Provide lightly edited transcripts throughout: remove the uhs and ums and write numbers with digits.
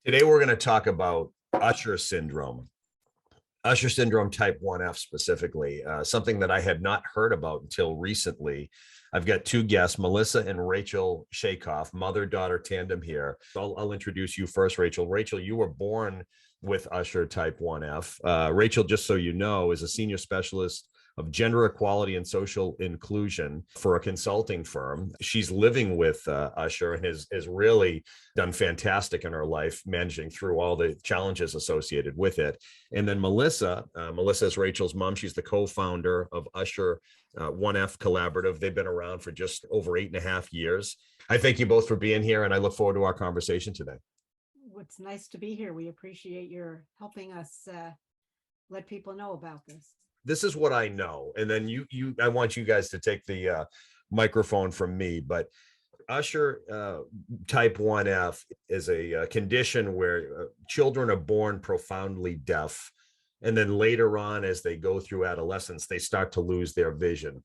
Today, we're going to talk about Usher syndrome, Usher syndrome type 1F specifically, something that I had not heard about until recently. I've got two guests, Melissa and Rachel Chaikof, mother-daughter tandem here. I'll introduce you first, Rachel. Rachel, you were born with Usher type 1F. Rachel, just so you know, is a senior specialist of gender equality and social inclusion for a consulting firm. She's living with Usher and has really done fantastic in her life, managing through all the challenges associated with it. And then Melissa is Rachel's mom. She's the co-founder of Usher 1F Collaborative. They've been around for just over 8.5 years. I thank you both for being here, and I look forward to our conversation today. It's nice to be here. We appreciate your helping us let people know about this. This is what I know, and then I want you guys to take the microphone from me. But Usher type 1F is a condition where children are born profoundly deaf, and then later on, as they go through adolescence, they start to lose their vision.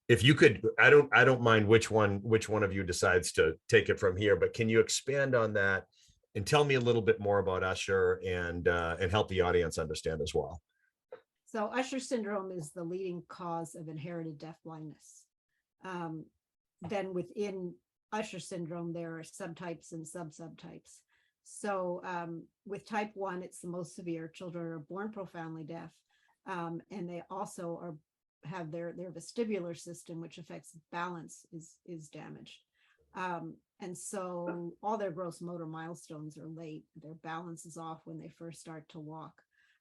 If you could, I don't mind which one of you decides to take it from here, but can you expand on that and tell me a little bit more about Usher and help the audience understand as well? So Usher syndrome is the leading cause of inherited deaf blindness. Then within Usher syndrome, there are subtypes and subtypes. So with type 1, it's the most severe. Children are born profoundly deaf, and they also have their vestibular system, which affects balance, is damaged. And so all their gross motor milestones are late. Their balance is off when they first start to walk.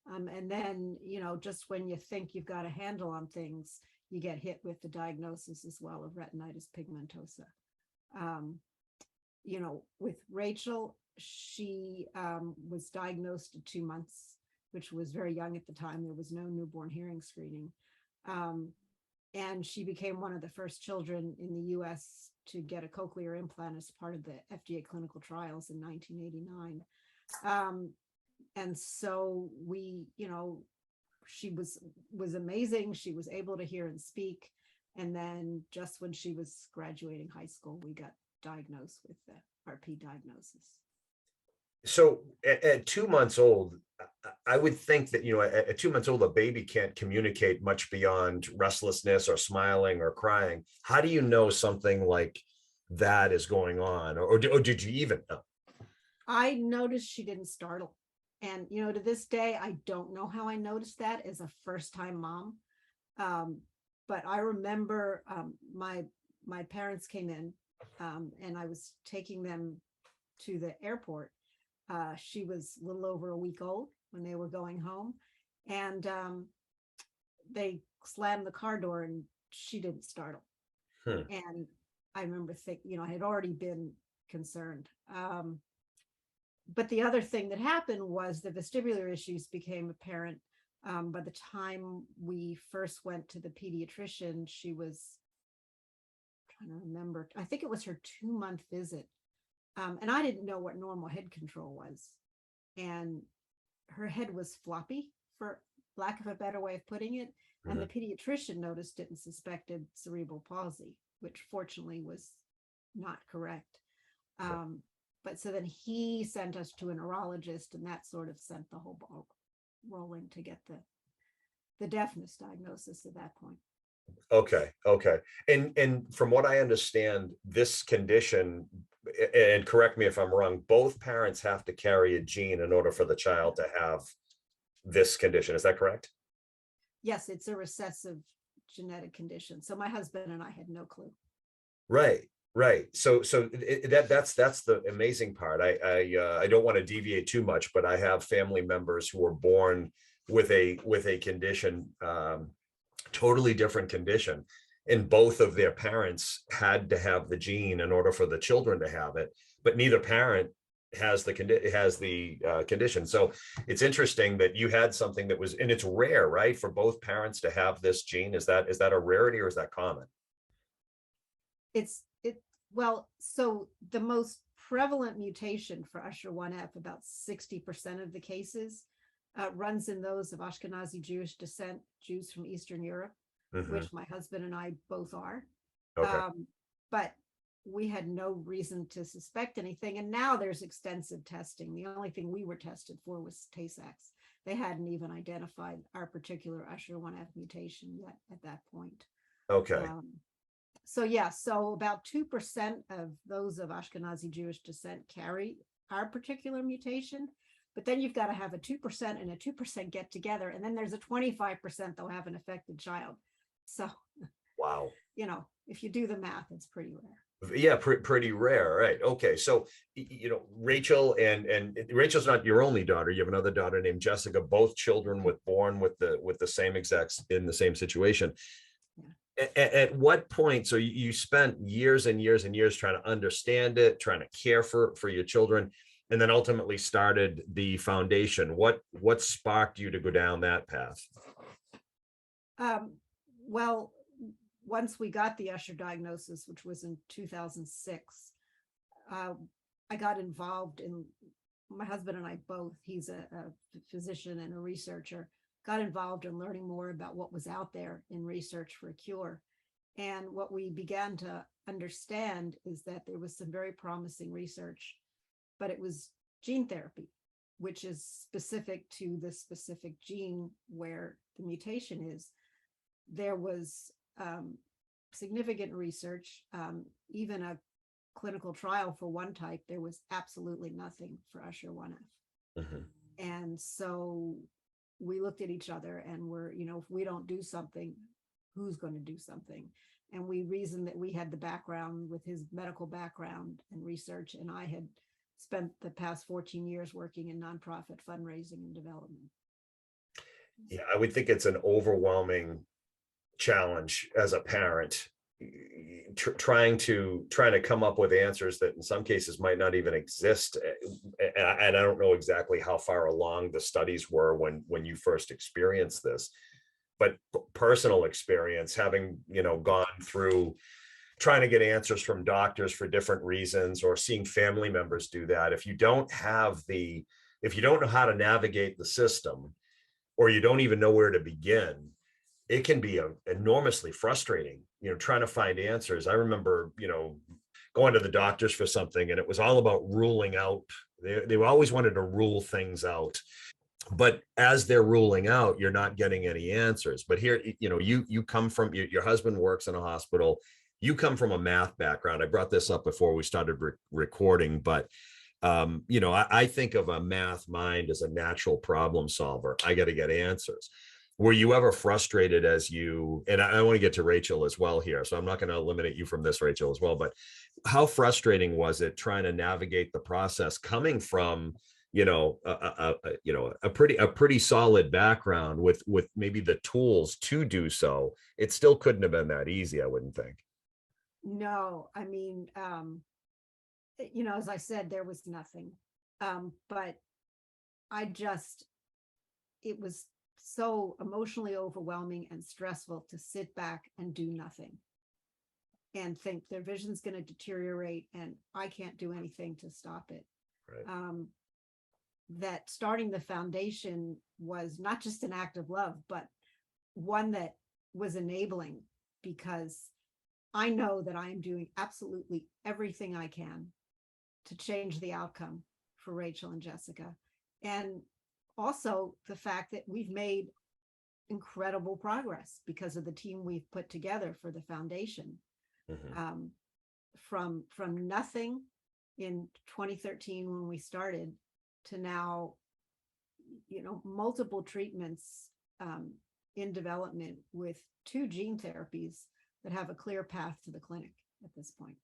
And then, just when you think you've got a handle on things, you get hit with the diagnosis as well of retinitis pigmentosa. With Rachel, she was diagnosed at 2 months, which was very young at the time. There was no newborn hearing screening. And she became one of the first children in the US to get a cochlear implant as part of the FDA clinical trials in 1989. And so she was amazing. She was able to hear and speak. And then just when she was graduating high school, we got diagnosed with the RP diagnosis. So at 2 months old, I would think that, at 2 months old, a baby can't communicate much beyond restlessness or smiling or crying. How do you know something like that is going on? Or did you even know? I noticed she didn't startle. And, to this day, I don't know how I noticed that as a first-time mom. But I remember my parents came in and I was taking them to the airport. She was a little over a week old when they were going home, and they slammed the car door and she didn't startle. And I remember thinking, I had already been concerned. But the other thing that happened was the vestibular issues became apparent. By the time we first went to the pediatrician, she was trying to remember, I think it was her 2-month visit. And I didn't know what normal head control was. And her head was floppy, for lack of a better way of putting it. And the pediatrician noticed it and suspected cerebral palsy, which fortunately was not correct. But so then he sent us to a neurologist, and that sort of sent the whole ball rolling to get the deafness diagnosis at that point. Okay. And from what I understand, this condition, and correct me if I'm wrong, both parents have to carry a gene in order for the child to have this condition. Is that correct? Yes, it's a recessive genetic condition. So my husband and I had no clue. Right. So that's the amazing part. I don't want to deviate too much, but I have family members who were born with a condition, totally different condition, and both of their parents had to have the gene in order for the children to have it, but neither parent has the condition. So it's interesting that you had something that was, and it's rare, right, for both parents to have this gene. Is that a rarity, or is that common? Well, so the most prevalent mutation for Usher 1F, about 60% of the cases, runs in those of Ashkenazi Jewish descent, Jews from Eastern Europe, which my husband and I both are. Okay. But we had no reason to suspect anything. And now there's extensive testing. The only thing we were tested for was Tay-Sachs. They hadn't even identified our particular Usher1F mutation yet at that point. Okay. So yeah, so about 2% of those of Ashkenazi Jewish descent carry our particular mutation, but then you've got to have a 2% and a 2% get together, and then there's a 25% they'll have an affected child. So, Wow. you know, if you do the math, it's pretty rare. Yeah, pretty rare, right? Okay, so Rachel and Rachel's not your only daughter. You have another daughter named Jessica. Both children born with the same exact in the same situation. At what point, so you spent years and years and years trying to understand it, trying to care for your children, and then ultimately started the foundation. What sparked you to go down that path? Well, once we got the Usher diagnosis, which was in 2006, I got involved in, my husband and I both, he's a physician and a researcher, got involved in learning more about what was out there in research for a cure. And what we began to understand is that there was some very promising research, but it was gene therapy, which is specific to the specific gene where the mutation is. There was significant research, even a clinical trial for one type. There was absolutely nothing for Usher1F. Mm-hmm. And so we looked at each other and we're, if we don't do something, who's going to do something? And we reasoned that we had the background with his medical background and research, and I had spent the past 14 years working in nonprofit fundraising and development. Yeah, I would think it's an overwhelming challenge as a parent, trying to come up with answers that in some cases might not even exist. And I don't know exactly how far along the studies were when you first experienced this, but personal experience, having gone through trying to get answers from doctors for different reasons, or seeing family members do that. If you don't know how to navigate the system, or you don't even know where to begin, it can be enormously frustrating, trying to find answers. I remember, going to the doctors for something, and it was all about ruling out. They always wanted to rule things out. But as they're ruling out, you're not getting any answers. But here, you come from, your husband works in a hospital. You come from a math background. I brought this up before we started recording, but I think of a math mind as a natural problem solver. I got to get answers. Were you ever frustrated and I want to get to Rachel as well here, so I'm not going to eliminate you from this, Rachel, as well, but how frustrating was it trying to navigate the process coming from, a pretty solid background with maybe the tools to do so? It still couldn't have been that easy, I wouldn't think. No, I mean, as I said, there was nothing, but it was so emotionally overwhelming and stressful to sit back and do nothing and think their vision's going to deteriorate and I can't do anything to stop it. Right. That starting the foundation was not just an act of love, but one that was enabling, because I know that I am doing absolutely everything I can to change the outcome for Rachel and Jessica. And also the fact that we've made incredible progress because of the team we've put together for the foundation. Mm-hmm. From nothing in 2013 when we started to now, multiple treatments in development with 2 gene therapies that have a clear path to the clinic at this point.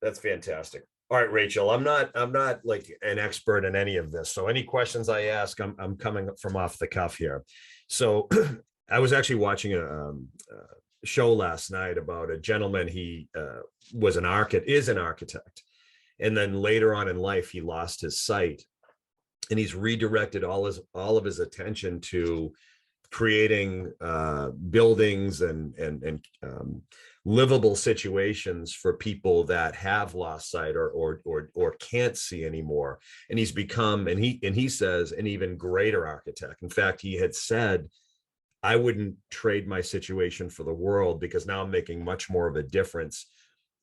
That's fantastic. All right, Rachel, I'm not like an expert in any of this, so any questions I ask, I'm coming from off the cuff here. So I was actually watching a show last night about a gentleman. He is an architect, and then later on in life he lost his sight, and he's redirected all of his attention to creating buildings and livable situations for people that have lost sight or can't see anymore. And he's become, and he says, an even greater architect. In fact, he had said, I wouldn't trade my situation for the world, because now I'm making much more of a difference,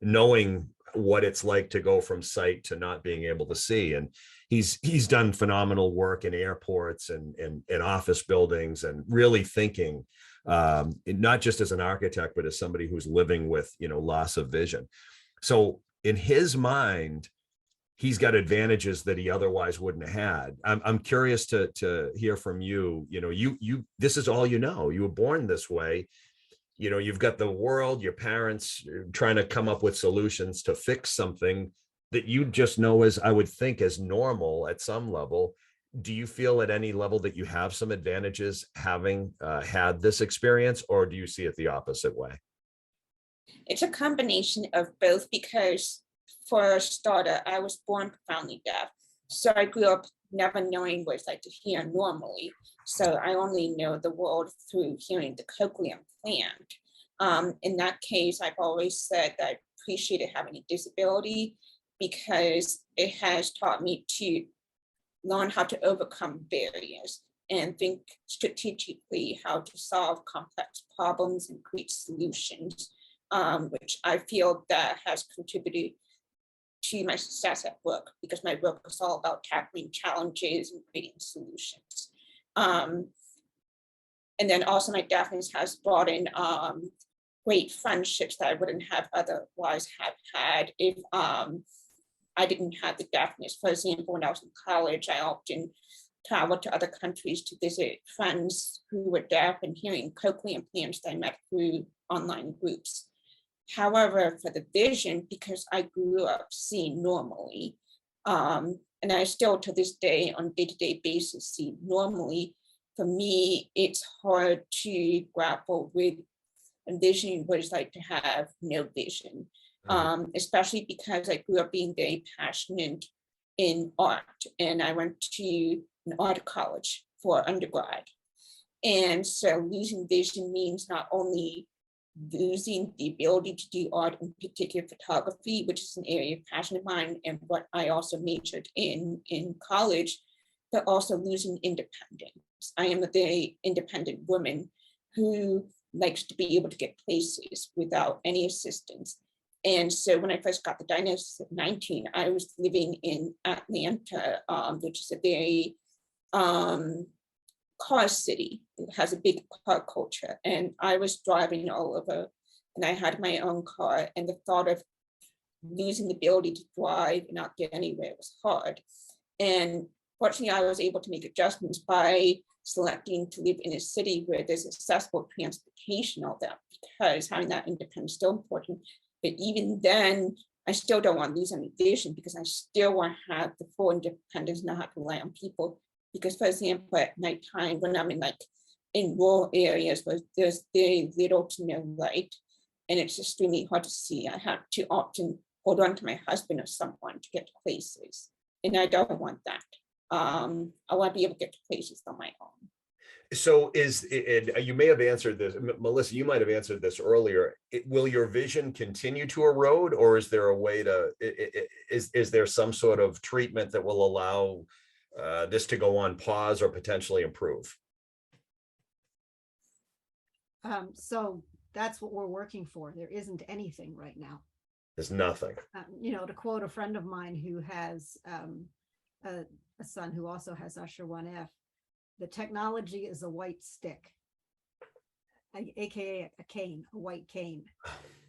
knowing what it's like to go from sight to not being able to see. And he's done phenomenal work in airports and in office buildings, and really thinking, not just as an architect, but as somebody who's living with, loss of vision. So in his mind, he's got advantages that he otherwise wouldn't have had. I'm curious to hear from you. You this is all you know. You were born this way. You've got the world, your parents trying to come up with solutions to fix something that you just know as, I would think, as normal at some level. Do you feel at any level that you have some advantages having had this experience, or do you see it the opposite way? It's a combination of both, because for a starter, I was born profoundly deaf. So I grew up never knowing what it's like to hear normally. So I only know the world through hearing the cochlear implant. In that case, I've always said that I appreciated having a disability, because it has taught me to learn how to overcome barriers and think strategically how to solve complex problems and create solutions, which I feel that has contributed to my success at work, because my work is all about tackling challenges and creating solutions. And then also my deafness has brought in great friendships that I wouldn't have otherwise have had if I didn't have the deafness. For example, when I was in college, I often traveled to other countries to visit friends who were deaf and hearing cochlear implants that I met through online groups. However, for the vision, because I grew up seeing normally, and I still to this day on day-to-day basis see normally, for me, it's hard to grapple with envisioning what it's like to have no vision, especially because I grew up being very passionate in art, and I went to an art college for undergrad. And so losing vision means not only losing the ability to do art, in particular photography, which is an area of passion of mine and what I also majored in college, but also losing independence. I am a very independent woman who likes to be able to get places without any assistance. And so when I first got the diagnosis at 19, I was living in Atlanta, which is a very car city. It has a big car culture. And I was driving all over, and I had my own car. And the thought of losing the ability to drive and not get anywhere was hard. And fortunately, I was able to make adjustments by selecting to live in a city where there's accessible transportation, all that, because having that independence is still important. But even then, I still don't want to lose any vision, because I still want to have the full independence, not have to rely on people. Because, for example, at nighttime, when I'm in rural areas where there's very little to no light, and it's extremely hard to see, I have to often hold on to my husband or someone to get to places, and I don't want that. I want to be able to get to places on my own. So you may have answered this, Melissa, you might have answered this earlier. Will your vision continue to erode, or is there a way to, is there some sort of treatment that will allow this to go on pause or potentially improve? So that's what we're working for. There isn't anything right now. There's nothing. To quote a friend of mine who has a son who also has Usher 1F, the technology is a white stick, aka a cane, a white cane.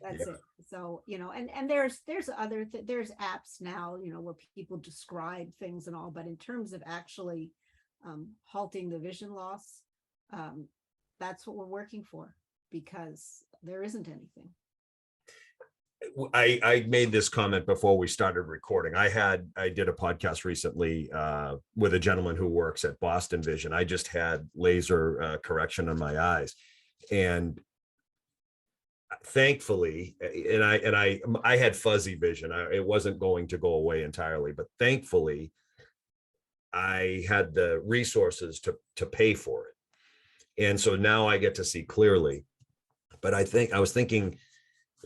That's it. So, and there's there's apps now, where people describe things and all, but in terms of actually halting the vision loss, that's what we're working for, because there isn't anything. I made this comment before we started recording. I did a podcast recently with a gentleman who works at Boston Vision. I just had laser correction on my eyes, and thankfully, and I had fuzzy vision. It wasn't going to go away entirely, but thankfully, I had the resources to pay for it, and so now I get to see clearly. But I was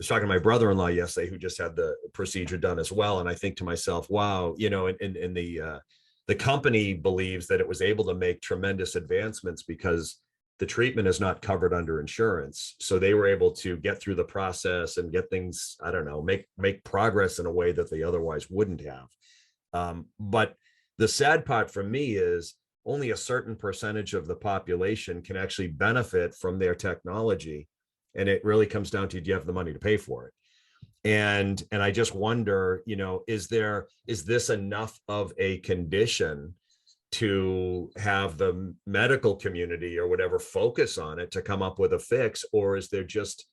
talking to my brother-in-law yesterday, who just had the procedure done as well, and I think to myself, wow, and the company believes that it was able to make tremendous advancements because the treatment is not covered under insurance. So they were able to get through the process and get things, I don't know, make progress in a way that they otherwise wouldn't have. But the sad part for me is only a certain percentage of the population can actually benefit from their technology. And it really comes down to, do you have the money to pay for it? And I just wonder, is this enough of a condition to have the medical community or whatever focus on it to come up with a fix, or is there just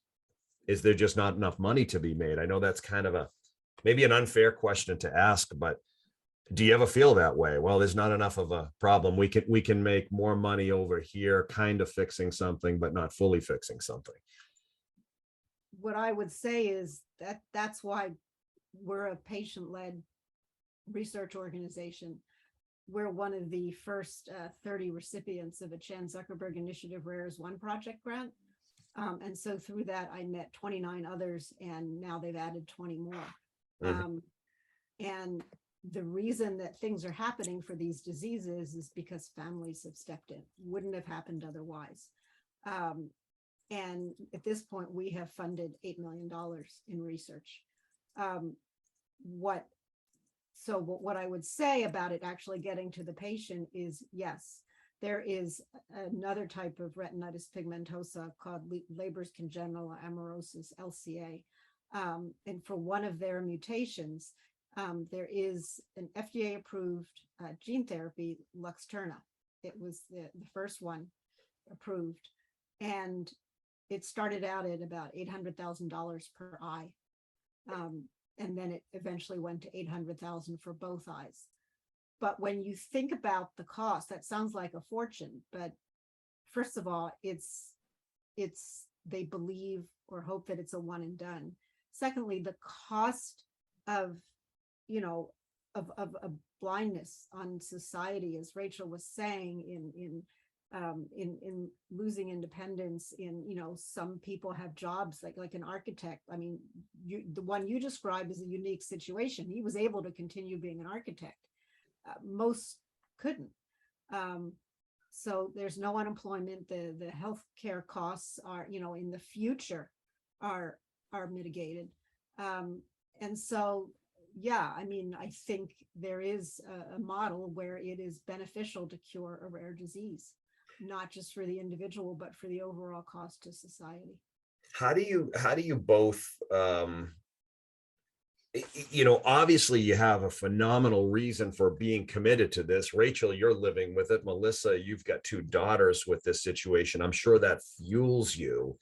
not enough money to be made? I know that's kind of maybe an unfair question to ask, but do you ever feel that way? Well, there's not enough of a problem. We can make more money over here, kind of fixing something, but not fully fixing something. What I would say is that's why we're a patient-led research organization. We're one of the first 30 recipients of a Chan Zuckerberg Initiative Rare as One project grant. And so through that, I met 29 others, and now they've added 20 more. And the reason that things are happening for these diseases is because families have stepped in. Wouldn't have happened otherwise. And at this point, we have funded $8 million in research. What I would say about it actually getting to the patient is, yes, there is another type of retinitis pigmentosa called Leber's congenital amaurosis, LCA. And for one of their mutations, there is an FDA-approved gene therapy, Luxturna. It was the first one approved. And it started out at about $800,000 per eye. And then it eventually went to $800,000 for both eyes. But when you think about the cost, that sounds like a fortune. But first of all, it's they believe or hope that it's a one and done. Secondly, the cost of blindness on society, as Rachel was saying, in losing independence, some people have jobs like an architect. I mean, the one you described is a unique situation. He was able to continue being an architect. Most couldn't. So there's no unemployment. The healthcare costs are, in the future are mitigated. And so, yeah, I mean, I think there is a model where it is beneficial to cure a rare disease, not just for the individual, but for the overall cost to society. How do you both, obviously you have a phenomenal reason for being committed to this. Rachel, you're living with it. Melissa, you've got 2 daughters with this situation. I'm sure that fuels you,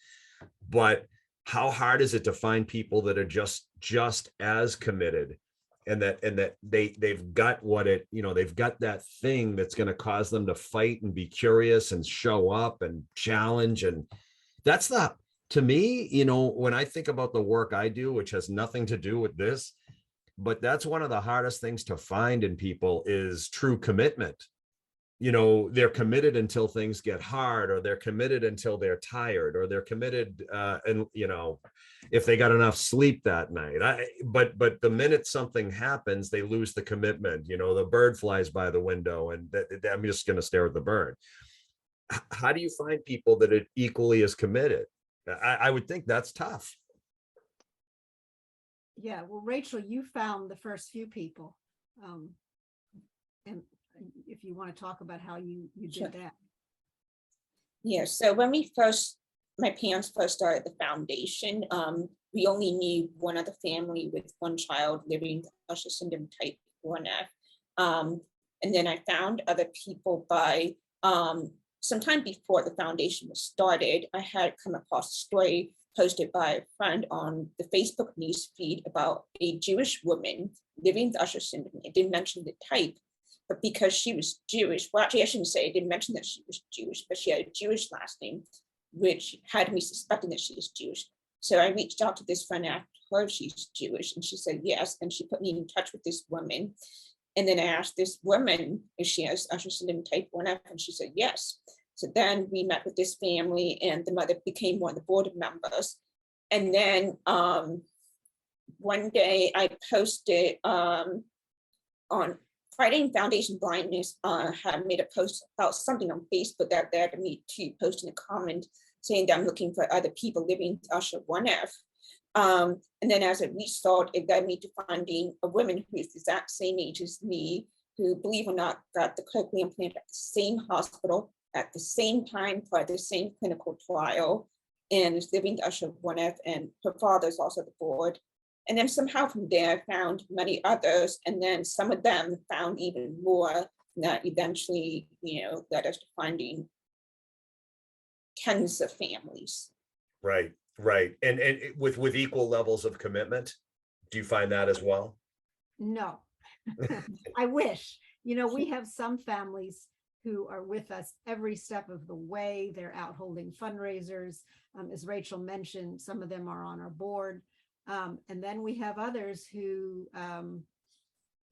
but how hard is it to find people that are just as committed, and that they've got they've got that thing that's going to cause them to fight and be curious and show up and challenge? And that's to me, when I think about the work I do, which has nothing to do with this, but that's one of the hardest things to find in people is true commitment. They're committed until things get hard, or they're committed until they're tired, or they're committed if they got enough sleep that night. But the minute something happens, they lose the commitment. The bird flies by the window and I'm just going to stare at the bird. How do you find people that are equally as committed? I would think that's tough. Yeah, well, Rachel, you found the first few people. And if you want to talk about how you did that. Yeah, so when my parents first started the foundation, we only knew one other family with one child living with Usher Syndrome type 1F. And then I found other people by sometime before the foundation was started. I had come across a story posted by a friend on the Facebook news feed about a Jewish woman living with Usher Syndrome. It didn't mention the type, but because she was Jewish, well, actually, I shouldn't say, it didn't mention that she was Jewish, but she had a Jewish last name, which had me suspecting that she was Jewish. So I reached out to this friend and asked her if she's Jewish, and she said yes, and she put me in touch with this woman. And then I asked this woman if she has Usher Syndrome type 1F, and she said yes. So then we met with this family, and the mother became one of the board members. And then one day I posted on Fighting Foundation Blindness had made a post about something on Facebook that led me to post in a comment saying that I'm looking for other people living with Usher 1F. And then as a result, it led me to finding a woman who is the exact same age as me, who, believe it or not, got the cochlear implant at the same hospital at the same time for the same clinical trial, and is living with Usher 1F, and her father is also the board. And then somehow from there, I found many others, and then some of them found even more that eventually, led us to finding tens of families. Right, right. And with equal levels of commitment, do you find that as well? No, I wish. We have some families who are with us every step of the way. They're out holding fundraisers. As Rachel mentioned, some of them are on our board. And then we have others who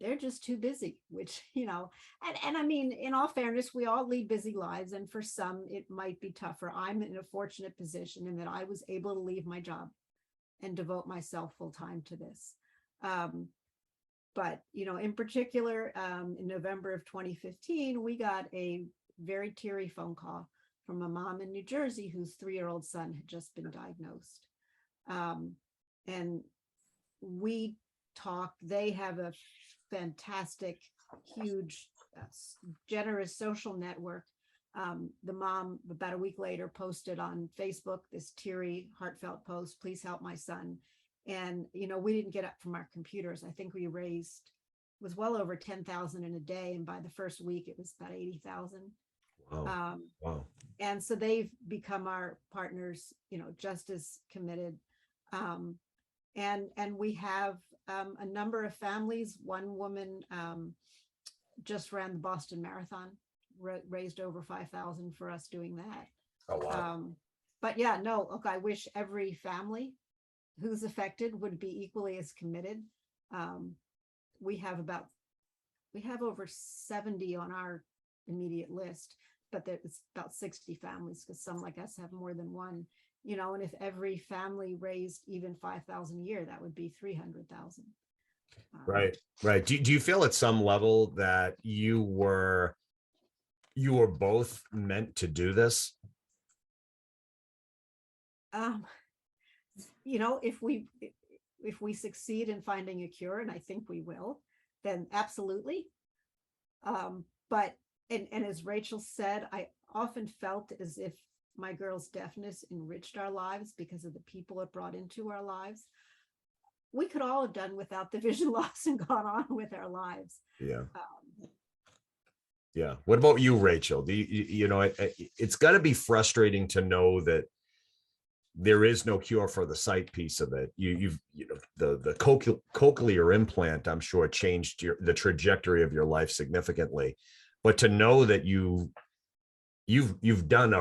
they're just too busy, which, and I mean, in all fairness, we all lead busy lives. And for some, it might be tougher. I'm in a fortunate position in that I was able to leave my job and devote myself full time to this. But, in particular, in November of 2015, we got a very teary phone call from a mom in New Jersey whose 3-year-old son had just been diagnosed. And we talked. They have a fantastic, huge, generous social network. The mom, about a week later, posted on Facebook this teary, heartfelt post, "Please help my son." And, we didn't get up from our computers. I think we raised, was well over 10,000 in a day. And by the first week, it was about 80,000. Wow. Wow. And so they've become our partners, just as committed. And we have a number of families. One woman just ran the Boston Marathon, raised over 5,000 for us doing that. Oh, wow. But yeah, no, look, I wish every family who's affected would be equally as committed. We have over 70 on our immediate list, but it's about 60 families because some like us have more than one. And if every family raised even 5,000 a year, that would be 300,000. Right, right. Do you feel at some level that you were both meant to do this? If we succeed in finding a cure, and I think we will, then absolutely. But as Rachel said, I often felt as if my girl's deafness enriched our lives because of the people it brought into our lives. We could all have done without the vision loss and gone on with our lives. Yeah. Yeah. What about you, Rachel? It's got to be frustrating to know that there is no cure for the sight piece of it. The cochlear implant, I'm sure, changed the trajectory of your life significantly. But to know that you've done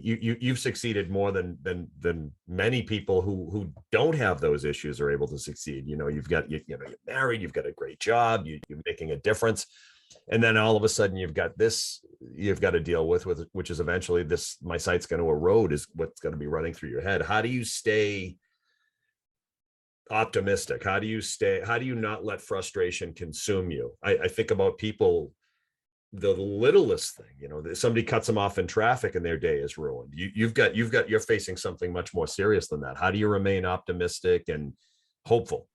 you've succeeded more than many people who don't have those issues are able to succeed. You're married, you've got a great job, you're making a difference. And then all of a sudden you've got this you've got to deal with, which is eventually my sight's going to erode is what's going to be running through your head. How do you stay optimistic? How do you not let frustration consume you? I think about people, the littlest thing, somebody cuts them off in traffic and their day is ruined. You're facing something much more serious than that. How do you remain optimistic and hopeful?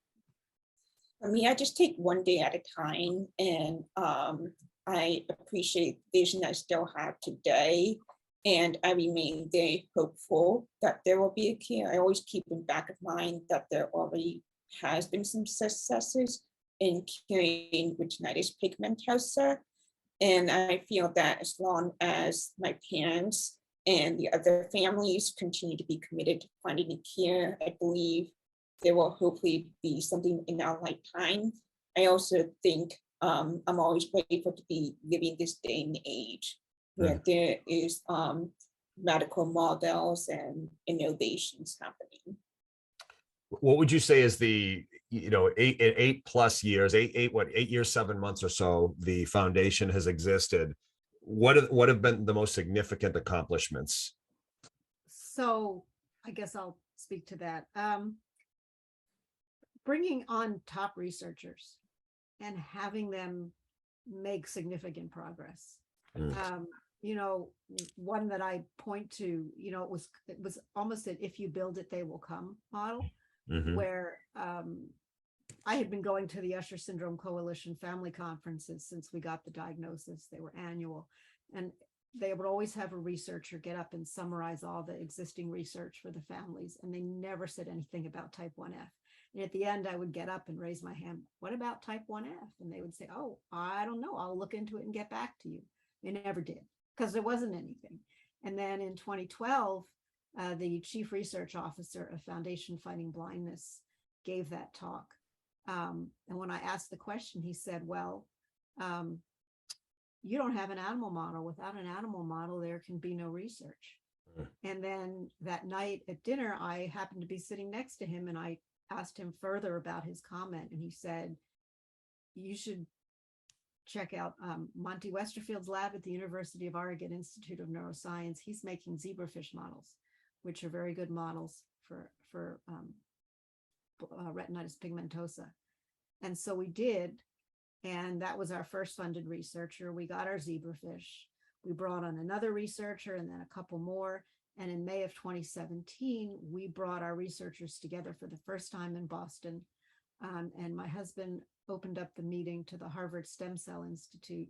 For me, I just take one day at a time, and I appreciate the vision I still have today, and I remain very hopeful that there will be a cure. I always keep in back of mind that there already has been some successes in curing retinitis pigmentosa, and I feel that as long as my parents and the other families continue to be committed to finding a cure, I believe there will hopefully be something in our lifetime. I also think I'm always grateful to be living this day and age where there is medical models and innovations happening. What would you say is the 8+ years, 8 years, 7 months or so the foundation has existed? What have been the most significant accomplishments? So I guess I'll speak to that. Bringing on top researchers and having them make significant progress. Mm. You know, one that I point to, you know, it was almost an if you build it, they will come model, Mhm. where I had been going to the Usher Syndrome Coalition family conferences since we got the diagnosis. They were annual. And they would always have a researcher get up and summarize all the existing research for the families. And they never said anything about type 1F. And at the end, I would get up and raise my hand. What about type 1F? And they would say, oh, I don't know. I'll look into it and get back to you. They never did because there wasn't anything. And then in 2012, the chief research officer of Foundation Fighting Blindness gave that talk. And when I asked the question, he said, well, you don't have an animal model. Without an animal model, there can be no research. Mm. And then that night at dinner, I happened to be sitting next to him and I asked him further about his comment. And he said, you should check out Monty Westerfield's lab at the University of Oregon Institute of Neuroscience. He's making zebrafish models, which are very good models for retinitis pigmentosa. And so we did, and that was our first funded researcher. We got our zebrafish. We brought on another researcher and then a couple more. And in May of 2017, we brought our researchers together for the first time in Boston. And my husband opened up the meeting to the Harvard Stem Cell Institute,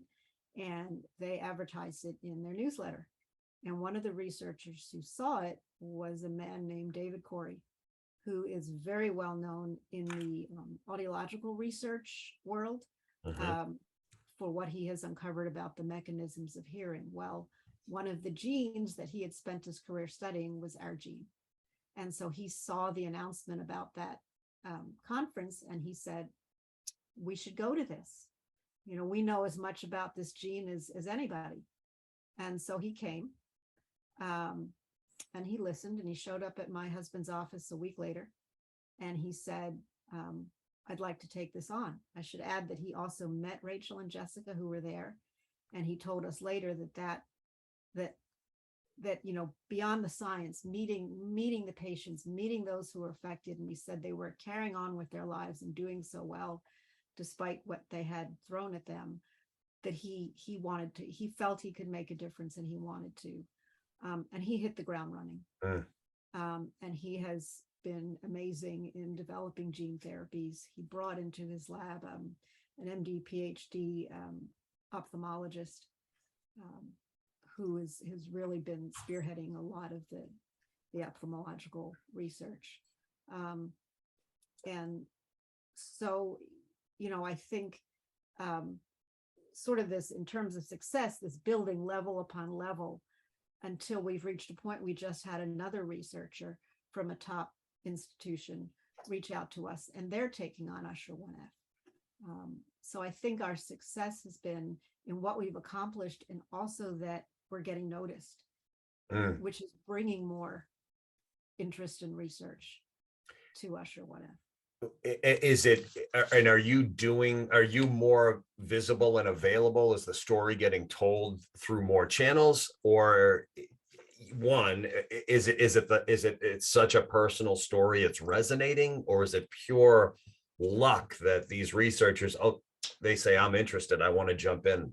and they advertised it in their newsletter. And one of the researchers who saw it was a man named David Corey, who is very well known in the audiological research world for what he has uncovered about the mechanisms of hearing. Well, one of the genes that he had spent his career studying was our gene. And so he saw the announcement about that conference and he said, we should go to this. You know, we know as much about this gene as anybody. And so he came. And he listened and he showed up at my husband's office a week later. And he said, I'd like to take this on. I should add that he also met Rachel and Jessica who were there. And he told us later that, you know, beyond the science, meeting the patients, meeting those who were affected. And he said they were carrying on with their lives and doing so well, despite what they had thrown at them, that he felt he could make a difference and he wanted to. And he hit the ground running. And he has been amazing in developing gene therapies. He brought into his lab an MD, PhD ophthalmologist who has really been spearheading a lot of the ophthalmological research. And so, you know, I think sort of this, in terms of success, this building level upon level, until we've reached a point. We just had another researcher from a top institution reach out to us, and they're taking on Usher 1F. So I think our success has been in what we've accomplished, and also that we're getting noticed, which is bringing more interest in research to Usher 1F. Is it, and are you more visible and available? Is the story getting told through more channels, or it's such a personal story it's resonating, or is it pure luck that these researchers, they say, I'm interested, I want to jump in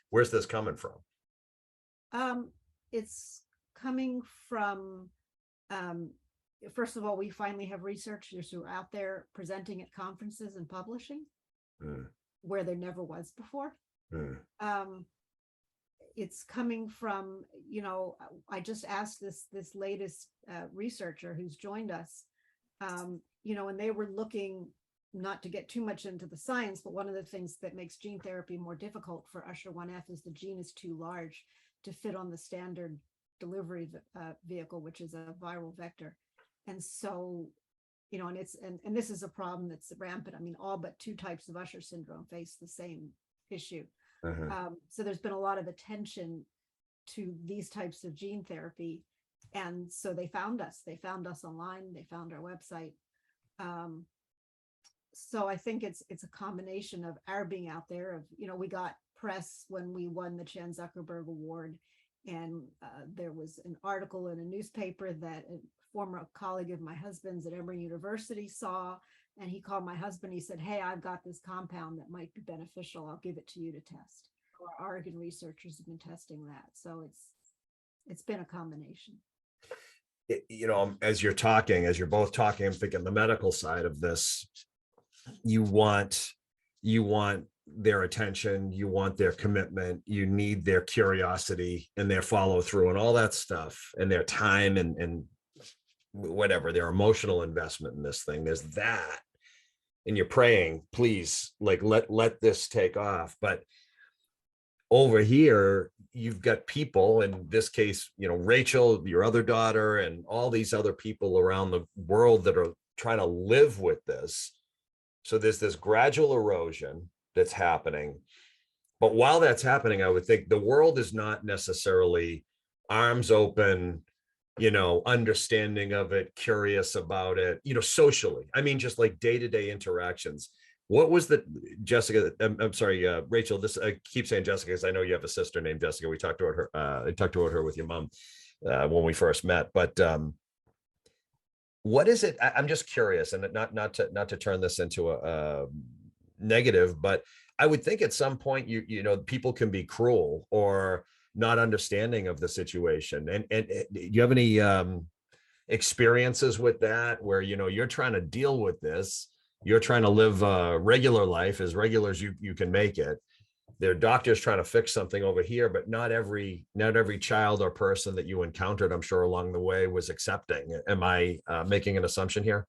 where's this coming from? It's coming from first of all, we finally have researchers who are out there presenting at conferences and publishing where there never was before. It's coming from, you know, I just asked this latest researcher who's joined us, you know, and they were looking, not to get too much into the science, but one of the things that makes gene therapy more difficult for Usher 1F is the gene is too large to fit on the standard delivery vehicle, which is a viral vector. And so, you know, and this is a problem that's rampant. I mean, all but 2 types of Usher syndrome face the same issue. So there's been a lot of attention to these types of gene therapy. And so they found us online, they found our website. So I think it's a combination of our being out there, of, you know, we got press when we won the Chan Zuckerberg Award. And there was an article in a newspaper that a former colleague of my husband's at Emory University saw, And he called my husband. He said, hey, I've got this compound that might be beneficial. I'll give it to you to test. Our Oregon researchers have been testing that. So it's been a combination. As you're both talking, I'm thinking the medical side of this. You want their attention, you want their commitment, you need their curiosity and their follow through and all that stuff, and their time and whatever, their emotional investment in this thing. There's that. And you're praying, please, like let this take off. But over here, you've got people, in this case, Rachel, your other daughter, and all these other people around the world that are trying to live with this. So there's this gradual erosion that's happening. But while that's happening, I would think the world is not necessarily arms open, understanding of it, curious about it, socially. I mean, just like day-to-day interactions. What was Jessica? I'm sorry, Rachel. This I keep saying Jessica because I know you have a sister named Jessica. We talked about her. I talked about her with your mom when we first met. But what is it? I'm just curious, and not to turn this into a negative, but I would think at some point people can be cruel or not understanding of the situation. And do you have any experiences with that where you're trying to deal with this? You're trying to live a regular life, as regular as you can make it. There are doctors trying to fix something over here, but not every child or person that you encountered, I'm sure, along the way was accepting. Am I making an assumption here?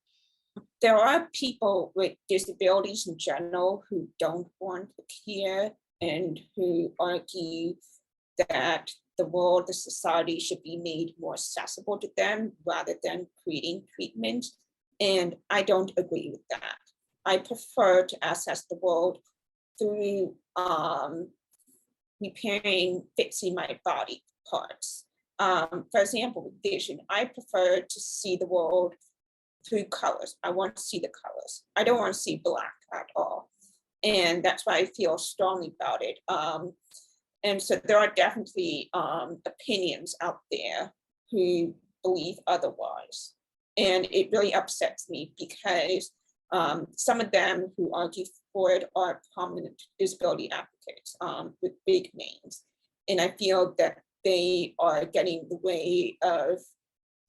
There are people with disabilities in general who don't want to care and who argue that the world, the society should be made more accessible to them rather than creating treatment. And I don't agree with that. I prefer to access the world through repairing, fixing my body parts. For example, with vision, I prefer to see the world through colors. I want to see the colors. I don't want to see black at all. And that's why I feel strongly about it. And so there are definitely opinions out there who believe otherwise. And it really upsets me because some of them who argue for it are prominent disability advocates with big names. And I feel that they are getting in the way of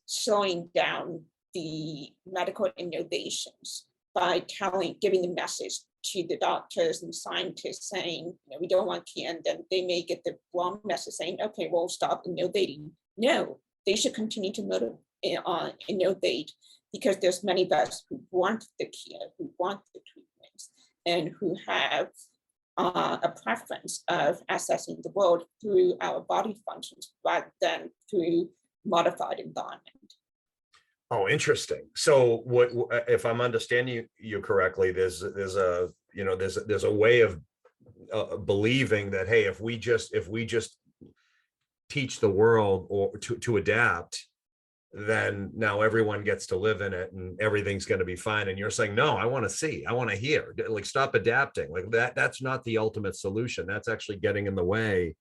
slowing down the medical innovations by giving the message to the doctors and scientists saying, we don't want care, and then they may get the wrong message saying, okay, we'll stop innovating. No, they should continue to innovate, because there's many of us who want the care, who want the treatments, and who have a preference of accessing the world through our body functions rather than through modified environment. Oh, interesting. So what, if I'm understanding you correctly, there's a way of believing that, hey, if we just teach the world or to adapt, then now everyone gets to live in it and everything's going to be fine. And you're saying, no, I want to see, I want to hear, like, stop adapting. Like that's not the ultimate solution. That's actually getting in the way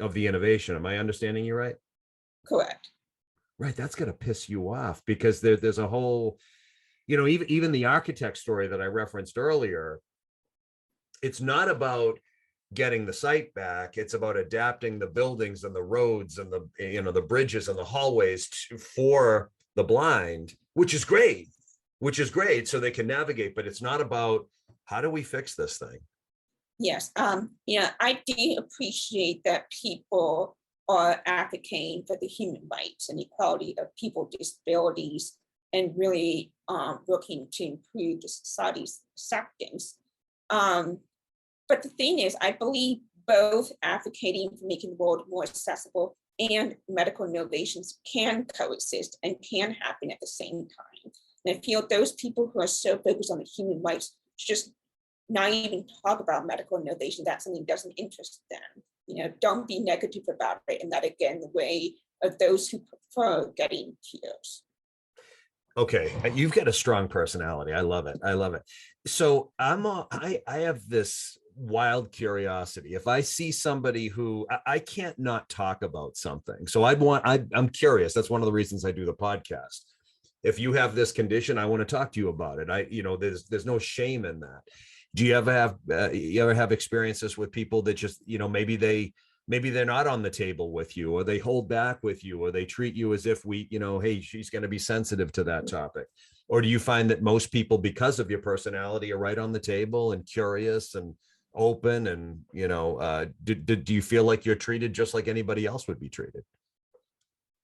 of the innovation. Am I understanding you right? Correct. Right. That's going to piss you off, because there's a whole, even the architect story that I referenced earlier, it's not about getting the site back. It's about adapting the buildings and the roads and the bridges and the hallways for the blind, which is great, so they can navigate. But it's not about, how do we fix this thing? Yes. I do appreciate that people are advocating for the human rights and equality of people with disabilities and really working to improve the society's acceptance. But the thing is, I believe both advocating for making the world more accessible and medical innovations can coexist and can happen at the same time. And I feel those people who are so focused on the human rights should just not even talk about medical innovation. That's something that doesn't interest them. Don't be negative about it, and that again, the way of those who prefer getting cures. Okay, you've got a strong personality. I love it. So I have this wild curiosity. If I see somebody who I can't not talk about something, so I'm curious. That's one of the reasons I do the podcast. if you have this condition, I want to talk to you about it. There's no shame in that. Do you ever have experiences with people that just, maybe they're not on the table with you, or they hold back with you, or they treat you as if hey, she's going to be sensitive to that topic? Or do you find that most people, because of your personality, are right on the table and curious and open, and do you feel like you're treated just like anybody else would be treated?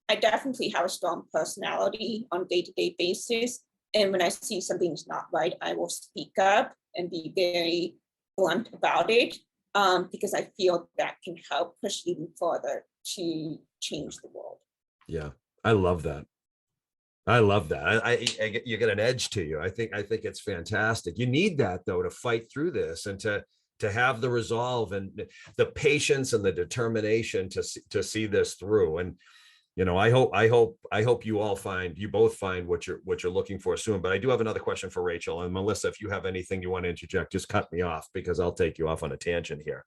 I definitely have a strong personality on a day-to-day basis. And when I see something's not right, I will speak up and be very blunt about it, because I feel that can help push even further to change the world. Yeah, I love that. I love that. You get an edge to you. I think it's fantastic. You need that though to fight through this, and to have the resolve and the patience and the determination to see this through. And I hope you both find what you're looking for soon. But I do have another question for Rachel and Melissa. If you have anything you want to interject, just cut me off, because I'll take you off on a tangent here.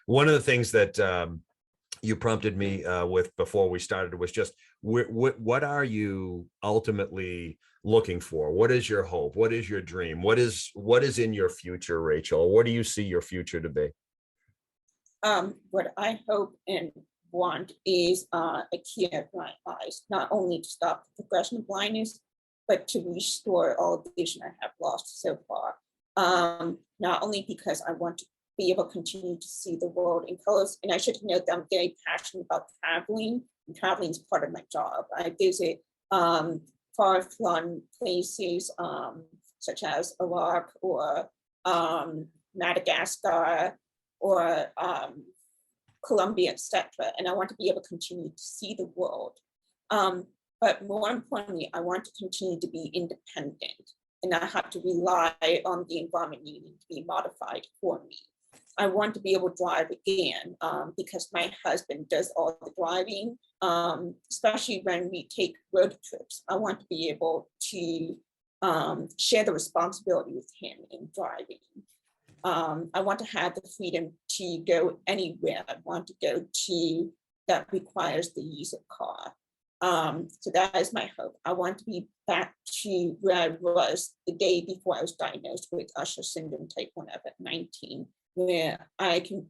One of the things that you prompted me with before we started was just what are you ultimately looking for? What is your hope? What is your dream? What is in your future, Rachel? What do you see your future to be? What I hope and want is a cure of my eyes, not only to stop the progression of blindness, but to restore all the vision I have lost so far. Not only because I want to be able to continue to see the world in colors, and I should note that I'm very passionate about traveling, and traveling is part of my job. I visit far-flung places such as Iraq or Madagascar or Colombia, etc. And I want to be able to continue to see the world. But more importantly, I want to continue to be independent and not have to rely on the environment needing to be modified for me. I want to be able to drive again, because my husband does all the driving, especially when we take road trips. I want to be able to share the responsibility with him in driving. I want to have the freedom to go anywhere I want to go to that requires the use of car. So that is my hope. I want to be back to where I was the day before I was diagnosed with Usher Syndrome type 1F at 19, where I can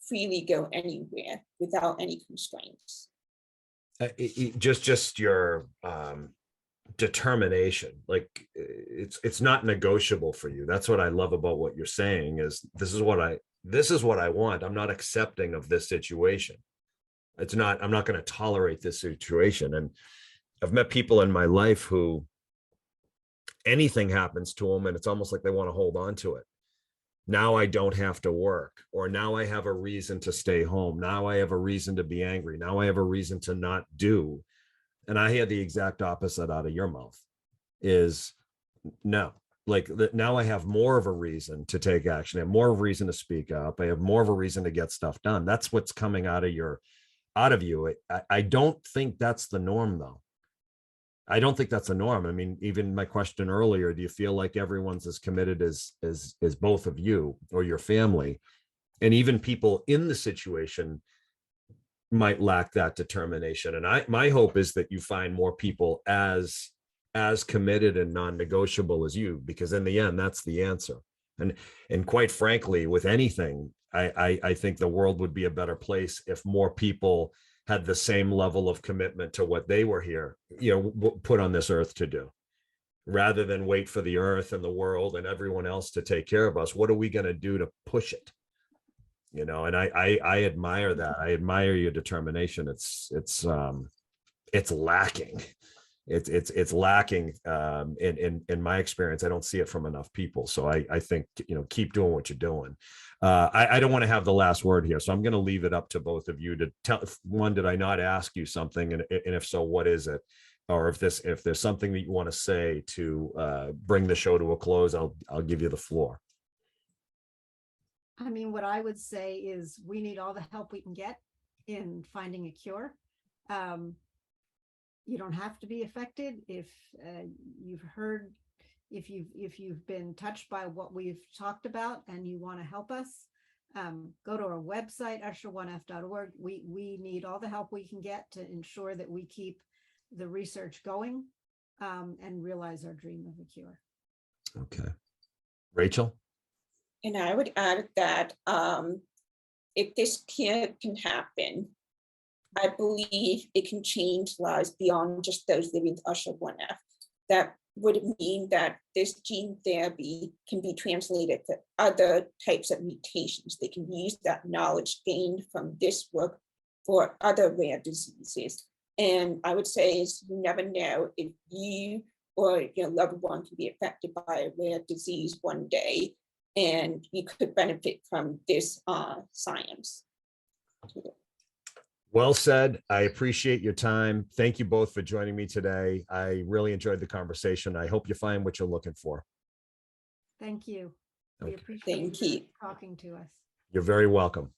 freely go anywhere without any constraints. Just your determination, like it's not negotiable for you. That's what I love about what you're saying, is this is what I want. I'm not accepting of this situation. I'm not going to tolerate this situation. And I've met people in my life who anything happens to them and it's almost like they want to hold on to it. Now I don't have to work, or now I have a reason to stay home. Now I have a reason to be angry. Now I have a reason to not do. And I hear the exact opposite out of your mouth is no, like now I have more of a reason to take action. I have more of a reason to speak up. I have more of a reason to get stuff done. That's what's coming out of you. I don't think that's the norm though. I don't think that's a norm. I mean, even my question earlier, do you feel like everyone's as committed as both of you or your family? And even people in the situation might lack that determination. And my hope is that you find more people as committed and non-negotiable as you, because in the end, that's the answer. And quite frankly, with anything, I think the world would be a better place if more people had the same level of commitment to what they were here, put on this earth to do, rather than wait for the earth and the world and everyone else to take care of us. What are we going to do to push it? And I admire that. I admire your determination. It's lacking. It's lacking in my experience. I don't see it from enough people. So I think, keep doing what you're doing. I don't want to have the last word here, so I'm going to leave it up to both of you to tell. One, did I not ask you something? And if so, what is it? Or if there's something that you want to say to bring the show to a close, I'll give you the floor. I mean, what I would say is we need all the help we can get in finding a cure. You don't have to be affected. If you've been touched by what we've talked about and you want to help us, go to our website, usher1f.org. We need all the help we can get to ensure that we keep the research going. and realize our dream of a cure. Okay. Rachel? And I would add that if this can happen, I believe it can change lives beyond just those living with Usher 1F. That would mean that this gene therapy can be translated to other types of mutations. They can use that knowledge gained from this work for other rare diseases. And I would say is you never know if you or your loved one can be affected by a rare disease one day, and you could benefit from this science. Well said. I appreciate your time. Thank you both for joining me today. I really enjoyed the conversation. I hope you find what you're looking for. Thank you. We Okay. appreciate Thank you you. talking to us. You're very welcome.